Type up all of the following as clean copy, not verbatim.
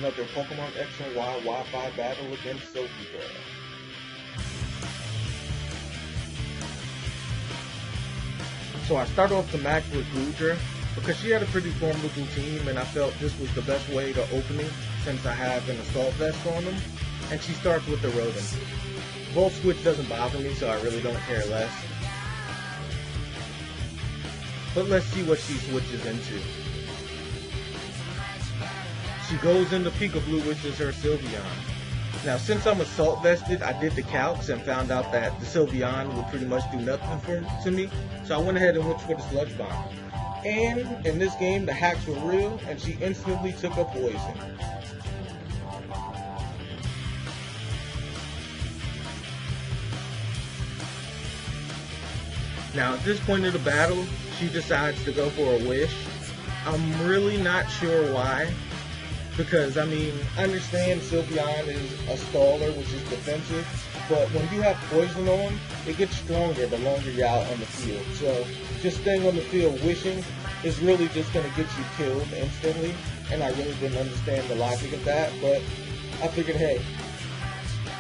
another Pokemon X and Y Wi-Fi battle against Sophie Girl. So I start off the match with Goodra because she had a pretty formidable team, and I felt this was the best way to open it since I have an Assault Vest on them. And she starts with the Rodent. Volt Switch doesn't bother me, so I really don't care less. But let's see what she switches into. She goes into Peekaboo, which is her Sylveon. Now, since I'm Assault Vested, I did the calcs and found out that the Sylveon would pretty much do nothing to me, so I went ahead and went for the Sludge Bomb. And in this game, the hacks were real, and she instantly took a poison. Now, at this point of the battle, she decides to go for a Wish. I'm really not sure why. Because, I mean, I understand Sylveon is a staller, which is defensive, but when you have poison on, it gets stronger the longer you're out on the field. So, just staying on the field wishing is really just going to get you killed instantly, and I really didn't understand the logic of that, but I figured, hey,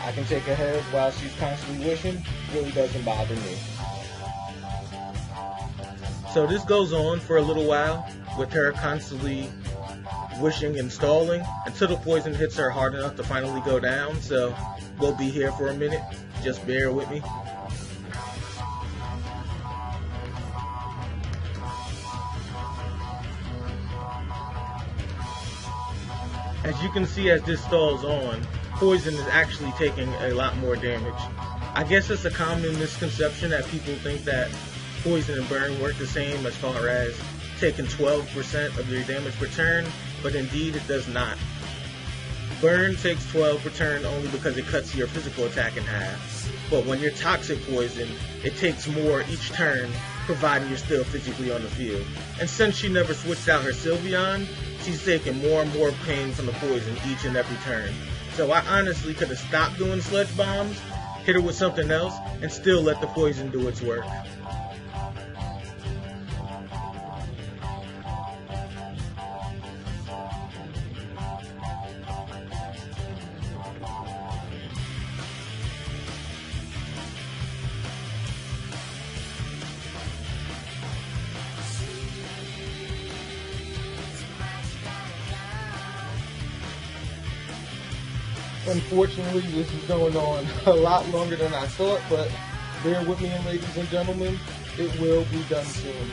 I can take a head while she's constantly wishing, really doesn't bother me. So this goes on for a little while, with her constantly wishing and stalling until the poison hits her hard enough to finally go down. So we'll be here for a minute, just bear with me. As you can see, as this stalls on, poison is actually taking a lot more damage. I guess it's a common misconception that people think that poison and burn work the same as far as taking 12% of your damage per turn, but indeed it does not. Burn takes 12 per turn only because it cuts your physical attack in half, but when you're toxic poison, it takes more each turn, providing you're still physically on the field. And since she never switched out her Sylveon, she's taking more and more pain from the poison each and every turn. So I honestly could have stopped doing Sludge Bombs, hit her with something else, and still let the poison do its work. Unfortunately, this is going on a lot longer than I thought, but bear with me, ladies and gentlemen, it will be done soon.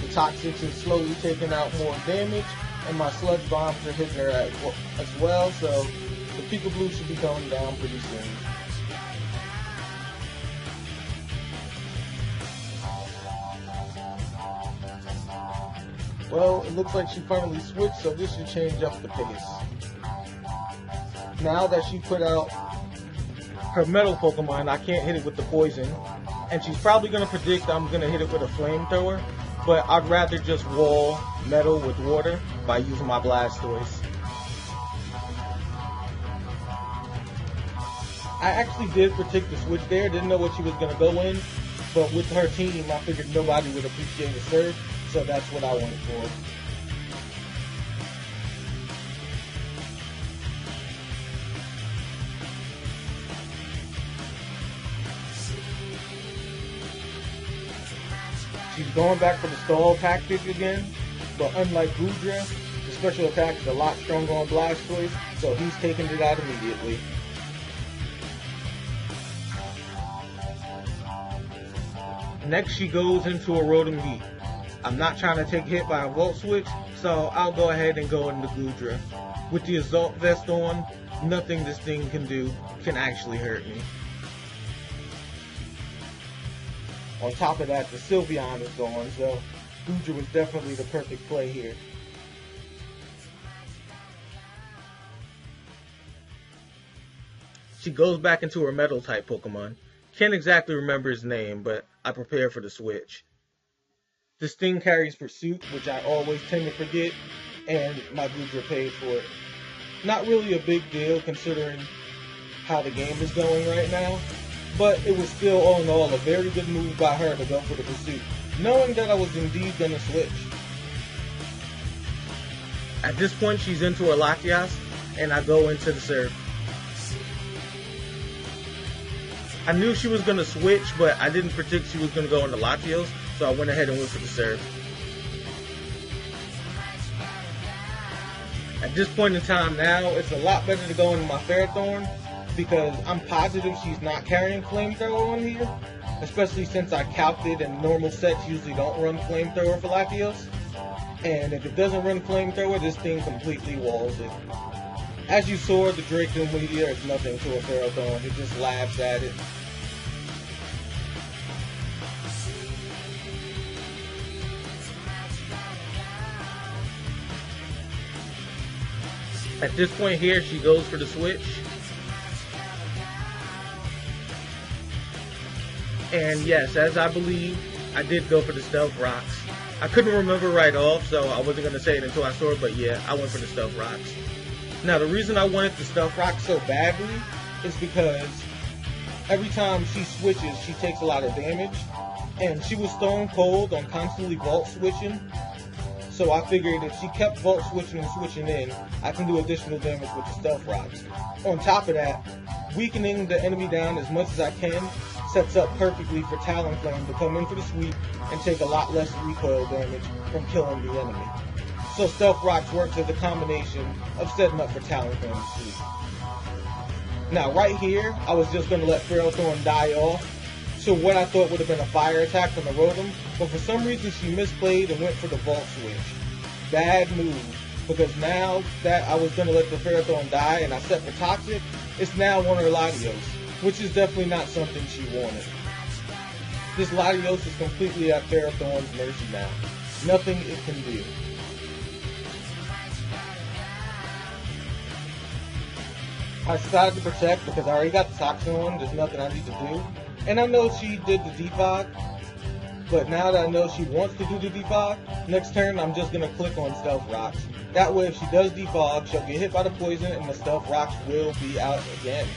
The Toxics is slowly taking out more damage, and my Sludge Bombs are hitting her as well, so the Peekaboo should be going down pretty soon. Well, it looks like she finally switched, so this should change up the pace. Now that she put out her metal Pokemon, I can't hit it with the poison. And she's probably going to predict I'm going to hit it with a flamethrower. But I'd rather just wall metal with water by using my Blastoise. I actually did predict the switch there. Didn't know what she was going to go in. But with her team, I figured nobody would appreciate a Surf. So that's what I went for. She's going back for the stall tactic again, but unlike Goodra, the special attack is a lot stronger on Blastoise, so he's taking it out immediately. Next, she goes into a Rotom Heat. I'm not trying to take a hit by a Volt Switch, so I'll go ahead and go into Goodra. With the Assault Vest on, nothing this thing can do can actually hurt me. On top of that, the Sylveon is gone, so Goodra was definitely the perfect play here. She goes back into her Metal-type Pokemon. Can't exactly remember his name, but I prepare for the switch. This thing carries Pursuit, which I always tend to forget, and my Goodra paid for it. Not really a big deal considering how the game is going right now. But it was still, all in all, a very good move by her to go for the Pursuit, knowing that I was indeed going to switch. At this point, she's into her Latias, and I go into the serve. I knew she was going to switch, but I didn't predict she was going to go into Latios, so I went ahead and went for the serve. At this point in time now, it's a lot better to go into my Ferrothorn because I'm positive she's not carrying Flamethrower on here, especially since I calced it and normal sets usually don't run Flamethrower for Latios. And if it doesn't run Flamethrower, this thing completely walls it. As you saw, the Draco Meteor is nothing to a Ferrothorn, it just laughs at it. At this point here, she goes for the switch. And yes, as I believe, I did go for the Stealth Rocks. I couldn't remember right off, so I wasn't going to say it until I saw it, but yeah, I went for the Stealth Rocks. Now, the reason I wanted the Stealth Rocks so badly is because every time she switches, she takes a lot of damage. And she was stone cold on constantly vault switching. So I figured if she kept vault switching and switching in, I can do additional damage with the Stealth Rocks. On top of that, weakening the enemy down as much as I can sets up perfectly for Talonflame to come in for the sweep and take a lot less recoil damage from killing the enemy. So Stealth Rocks works as a combination of setting up for Talonflame to sweep. Now right here, I was just going to let Ferrothorn die off to what I thought would have been a fire attack from the Rotom, but for some reason she misplayed and went for the Vault Switch. Bad move, because now that I was going to let the Ferrothorn die and I set for Toxic, it's now one of her Latios, which is definitely not something she wanted. This Latios is completely at Ferrothorn's mercy now. Nothing it can do. I decided to protect because I already got the Toxin on, there's nothing I need to do. And I know she did the defog, but now that I know she wants to do the defog, next turn I'm just going to click on Stealth Rocks. That way if she does defog, she'll get hit by the poison and the Stealth Rocks will be out again.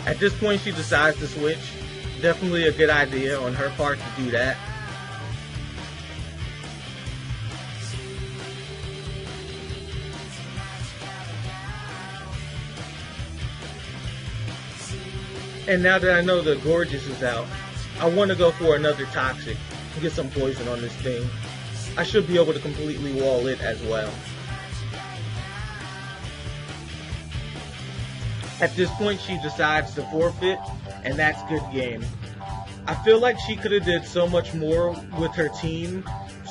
At this point she decides to switch. Definitely a good idea on her part to do that. And now that I know the Gorgeous is out, I want to go for another Toxic and get some poison on this thing. I should be able to completely wall it as well. At this point she decides to forfeit, and that's good game. I feel like she could have did so much more with her team.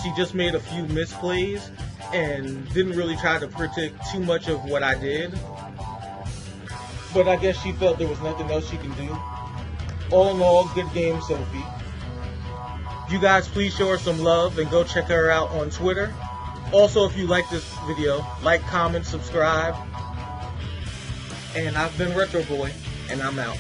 She just made a few misplays and didn't really try to predict too much of what I did. But I guess she felt there was nothing else she can do. All in all, good game, Sophie. You guys please show her some love and go check her out on Twitter. Also, if you like this video, like, comment, subscribe. And I've been Retro Boy, and I'm out.